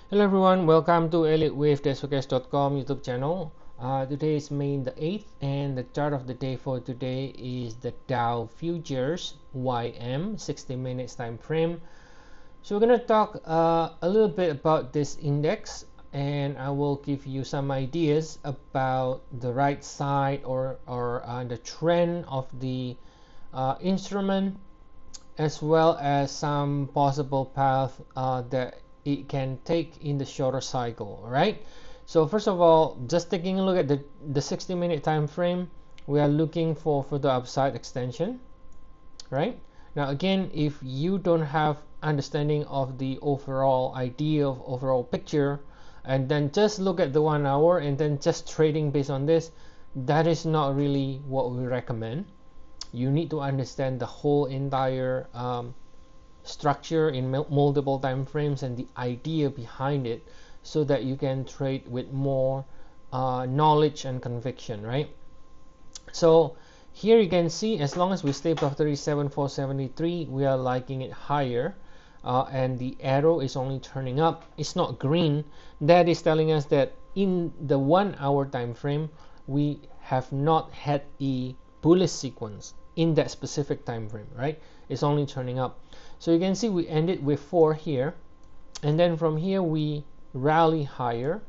Hello everyone, welcome to Elliottwave.com YouTube channel. Today is May the 8th and the chart of the day for today is the Dow Futures YM 60 minutes time frame. So we're going to talk a little bit about this index, and I will give you some ideas about the right side or the trend of the instrument, as well as some possible path that it can take in the shorter cycle. All right, so first of all, just taking a look at the 60-minute time frame, we are looking for the upside extension. Right now, again, if you don't have understanding of the overall idea of overall picture, and then just look at the 1 hour and then just trading based on this, that is not really what we recommend. You need to understand the whole entire structure in multiple time frames and the idea behind it, so that you can trade with more knowledge and conviction, right? So here you can see, as long as we stay above 37,473, we are liking it higher, and the arrow is only turning up, it's not green. That is telling us that in the 1 hour time frame we have not had a bullish sequence in that specific time frame, right? It's only turning up. So you can see we ended with 4 here, and then from here we rally higher.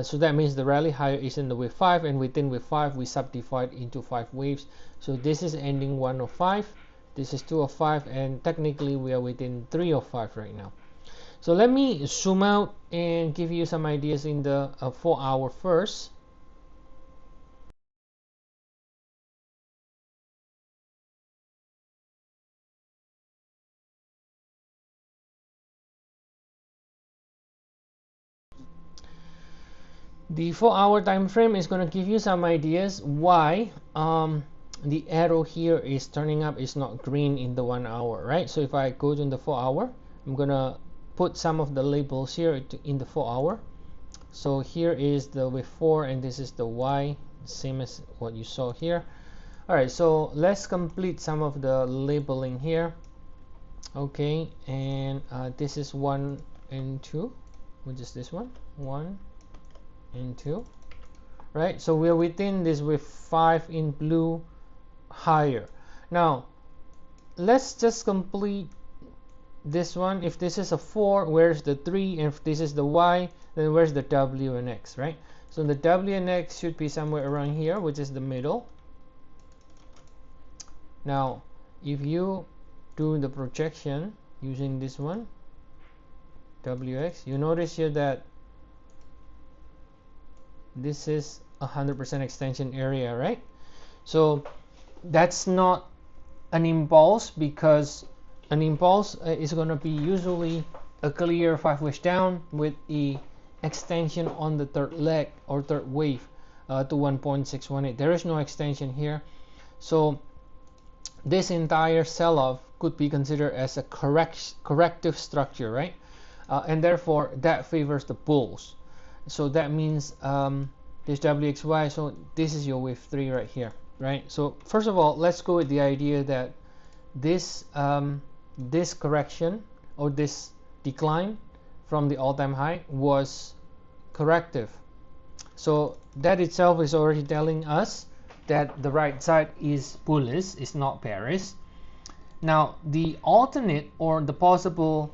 So that means the rally higher is in the wave 5, and within wave 5 we subdivide into 5 waves. So this is ending 1 of 5, this is 2 of 5, and technically we are within 3 of 5 right now. So let me zoom out and give you some ideas in the 4 hour first. The 4 hour time frame is going to give you some ideas why the arrow here is turning up, is not green in the 1 hour, right? So if I go to the 4 hour, I'm gonna put some of the labels here in the 4 hour. So here is the wave 4 and this is the Y, same as what you saw here. Alright, so let's complete some of the labeling here. Okay, and this is 1 and 2, which is this one, 1 and 2, right? So we're within this with 5 in blue higher. Now let's just complete this one. If this is a 4, where's the 3? And if this is the Y, then where's the W and X, right? So the W and X should be somewhere around here, which is the middle. Now if you do the projection using this one, WX, you notice here that this is 100% extension area, right? So that's not an impulse, because an impulse is going to be usually a clear 5 waves down with a extension on the third leg or third wave to 1.618. There is no extension here, so this entire sell-off could be considered as a corrective structure, right? And therefore that favors the bulls. So that means this WXY, so this is your wave 3 right here, right? So first of all, let's go with the idea that this this correction or this decline from the all-time high was corrective. So that itself is already telling us that the right side is bullish, is not bearish. Now the alternate or the possible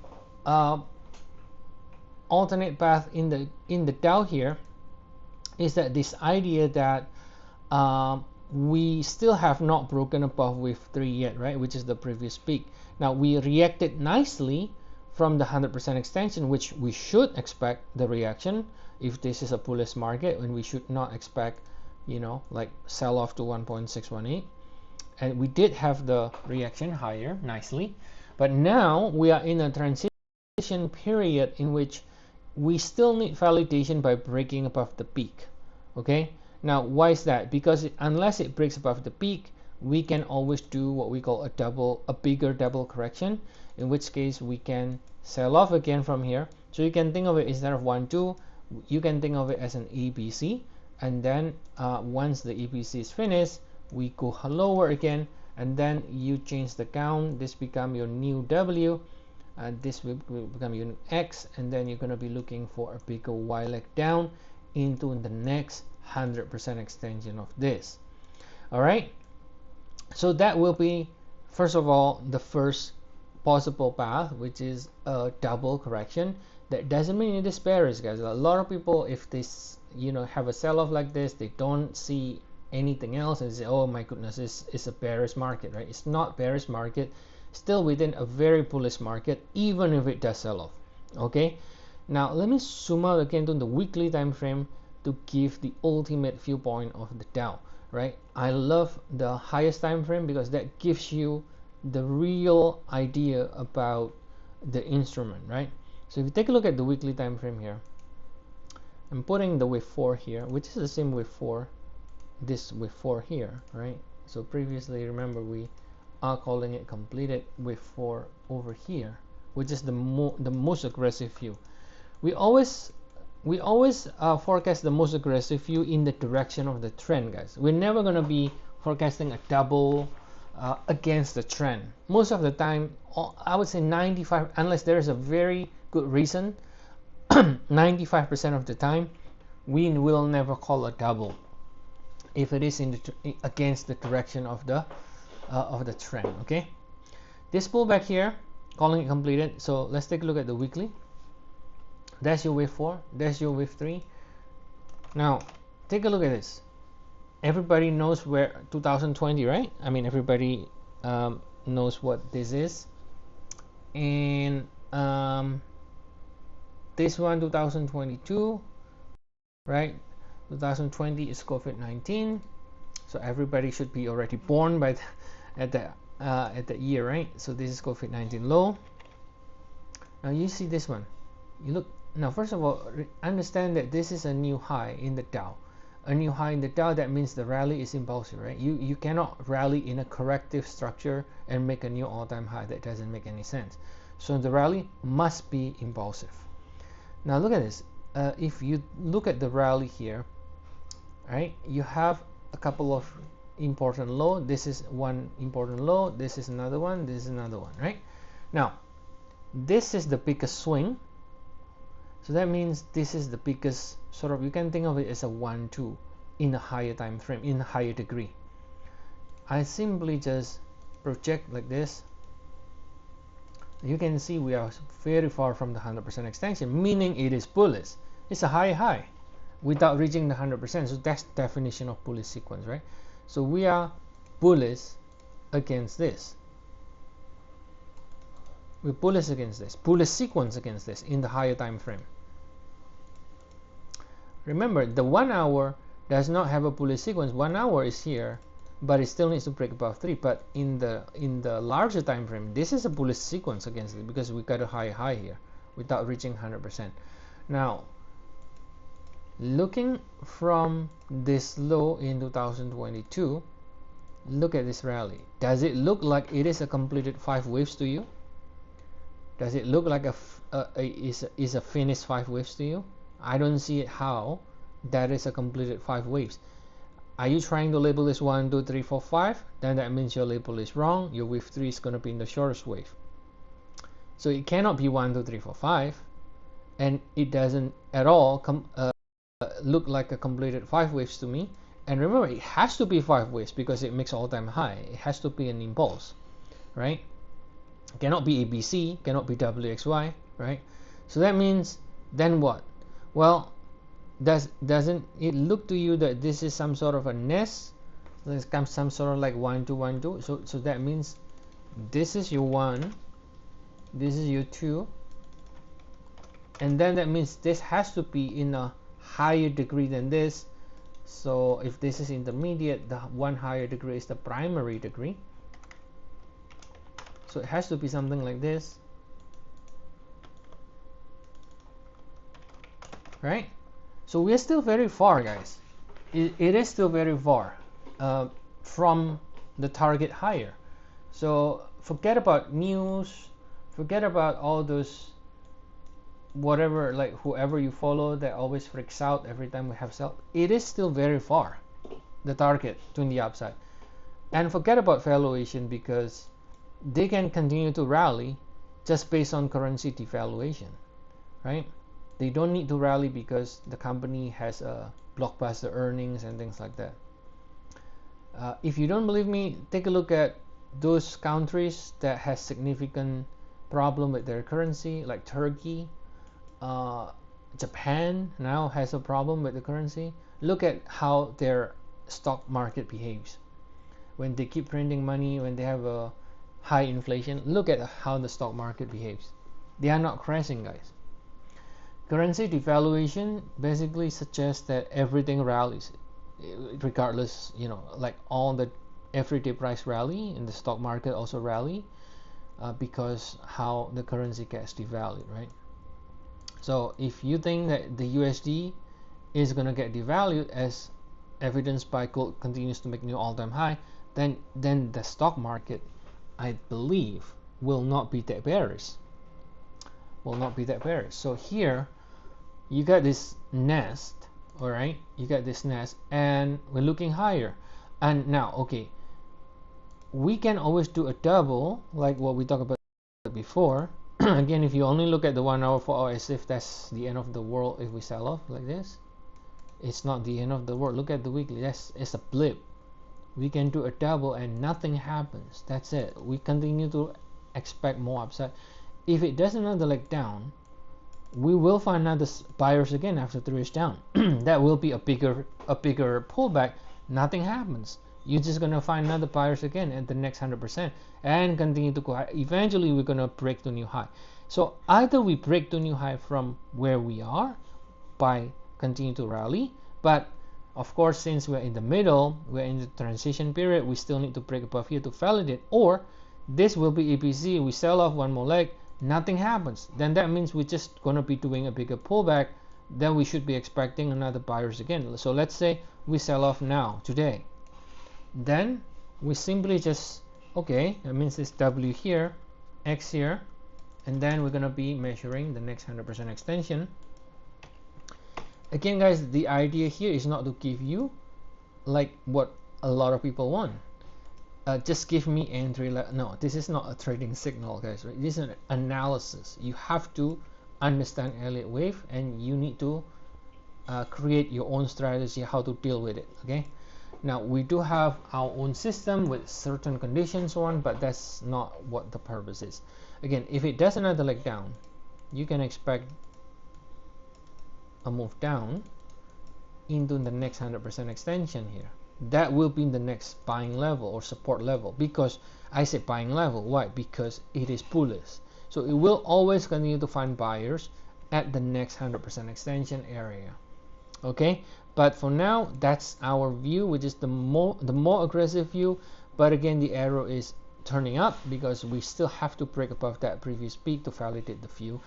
alternate path in the Dow here is that this idea that we still have not broken above wave 3 yet, right? Which is the previous peak. Now we reacted nicely from the 100% extension, which we should expect the reaction if this is a bullish market, and we should not expect, you know, like sell off to 1.618. And we did have the reaction higher nicely, but now we are in a transition period in which we still need validation by breaking above the peak. Okay, now why is that? Because unless it breaks above the peak, we can always do what we call a bigger double correction, in which case we can sell off again from here. So you can think of it, instead of 1 2, you can think of it as an ABC, and then once the ABC is finished, we go lower again, and then you change the count. This become your new W, this will become unit X, and then you're going to be looking for a bigger Y leg down into the next 100% extension of this. All right, so that will be, first of all, the first possible path, which is a double correction. That doesn't mean it is bearish, guys. A lot of people, if they have a sell-off like this, they don't see anything else and say, oh my goodness, it's a bearish market, right? It's not bearish market, still within a very bullish market, even if it does sell off. Okay, now let me zoom out again to the weekly time frame to give the ultimate viewpoint of the Dow, right? I love the highest time frame because that gives you the real idea about the instrument, right? So if you take a look at the weekly time frame here, I'm putting the wave 4 here, which is the same wave 4, this wave 4 here, right? So previously, remember, we are calling it completed wave 4 over here, which is the most aggressive view. We always forecast the most aggressive view in the direction of the trend, guys. We're never going to be forecasting a double against the trend. Most of the time, I would say 95, unless there is a very good reason, 95% of the time, we will never call a double if it is against the direction of the trend. Okay, this pullback here, calling it completed. So let's take a look at the weekly. That's your wave 4, that's your wave 3. Now take a look at this. Everybody knows where 2020, right? I mean, everybody knows what this is. And this one, 2022, right? 2020 is COVID-19, so everybody should be already born by at the year, right? So this is COVID-19 low. Now you see this one. You look now. First of all, understand that this is a new high in the Dow. A new high in the Dow, that means the rally is impulsive, right? You cannot rally in a corrective structure and make a new all-time high. That doesn't make any sense. So the rally must be impulsive. Now look at this. If you look at the rally here, right, you have a couple of important low. This is one important low, this is another one, this is another one, right? Now this is the biggest swing, so that means this is the biggest sort of, you can think of it as a 1-2 in a higher time frame, in a higher degree. I simply just project like this. You can see we are very far from the 100% extension, meaning it is bullish. It's a high without reaching the 100%. So that's the definition of bullish sequence, right? So we are bullish against this. We're bullish against this, bullish sequence against this in the higher time frame. Remember, the 1 hour does not have a bullish sequence. 1 hour is here, but it still needs to break above 3. But in the larger time frame, this is a bullish sequence against it because we got a high here without reaching 100%. Now, looking from this low in 2022, look at this rally. Does it look like it is a completed 5 waves to you? Does it look like is a finished 5 waves to you? I don't see it how that is a completed 5 waves. Are you trying to label this 1, 2, 3, 4, 5? Then that means your label is wrong. Your wave 3 is going to be in the shortest wave. So it cannot be 1, 2, 3, 4, 5. And it doesn't at all look like a completed 5 waves to me. And remember, it has to be 5 waves because it makes all-time high. It has to be an impulse, right? It cannot be ABC, cannot be WXY, right? So that means, then what? Well, doesn't it look to you that this is some sort of a nest? There's some sort of like 1, 2, 1, 2. So that means this is your 1, this is your 2, and then that means this has to be in a higher degree than this. So if this is intermediate, the one higher degree is the primary degree. So it has to be something like this, right? So we are still very far, guys. It is still very far from the target higher. So forget about news, forget about all those whatever, like whoever you follow that always freaks out every time we have sell. It is still very far, the target to the upside. And forget about valuation because they can continue to rally just based on currency devaluation, right? They don't need to rally because the company has a blockbuster earnings and things like that. If you don't believe me, take a look at those countries that has significant problem with their currency, like Turkey. Japan now has a problem with the currency. Look at how their stock market behaves when they keep printing money, when they have a high inflation. Look at how the stock market behaves. They are not crashing, guys. Currency devaluation basically suggests that everything rallies, regardless, like all the everyday price rally in the stock market also rally because how the currency gets devalued, right? So if you think that the USD is going to get devalued as evidenced by gold continues to make new all-time high, then the stock market, I believe, will not be that bearish. So here you got this nest, all right? You got this nest, and we're looking higher. And now, okay, we can always do a double, like what we talked about before. Again, if you only look at the 1 hour, 4 hour, as if that's the end of the world if we sell off like this. It's not the end of the world. Look at the weekly. It's a blip. We can do a double and nothing happens. That's it. We continue to expect more upside. If it does another leg down, we will find another buyers again after 3 is down. That will be a bigger pullback. Nothing happens. You're just gonna find another buyers again at the next 100% and continue to go high. Eventually we're gonna break the new high. So either we break the new high from where we are by continue to rally, but of course, since we're in the middle, we're in the transition period, we still need to break above here to validate, or this will be EPC. We sell off one more leg, nothing happens, then that means we're just gonna be doing a bigger pullback. Then we should be expecting another buyers again. So let's say we sell off now today, then we simply just, okay, that means it's W here, X here, and then we're gonna be measuring the next 100% extension. Again, guys, the idea here is not to give you like what a lot of people want. Just give me entry. No, this is not a trading signal, guys. Right? This is an analysis. You have to understand Elliott Wave, and you need to create your own strategy how to deal with it. Okay. Now we do have our own system with certain conditions on, but that's not what the purpose is. Again, if it does another leg down, you can expect a move down into the next 100% extension here. That will be the next buying level or support level. Because I say buying level, why? Because it is bullish. So it will always continue to find buyers at the next 100% extension area. Okay, but for now, that's our view, which is the more aggressive view. But again, the arrow is turning up because we still have to break above that previous peak to validate the view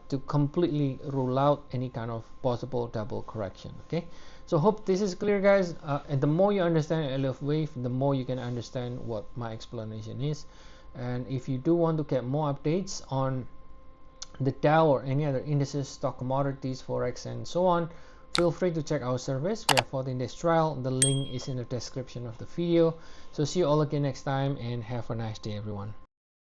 to completely rule out any kind of possible double correction. Okay, so hope this is clear, guys. And the more you understand Elliott Wave, the more you can understand what my explanation is. And if you do want to get more updates on the Dow or any other indices, stock, commodities, forex, and so on, feel free to check our service. We have 14 days trial. The link is in the description of the video. So see you all again next time, and have a nice day, everyone.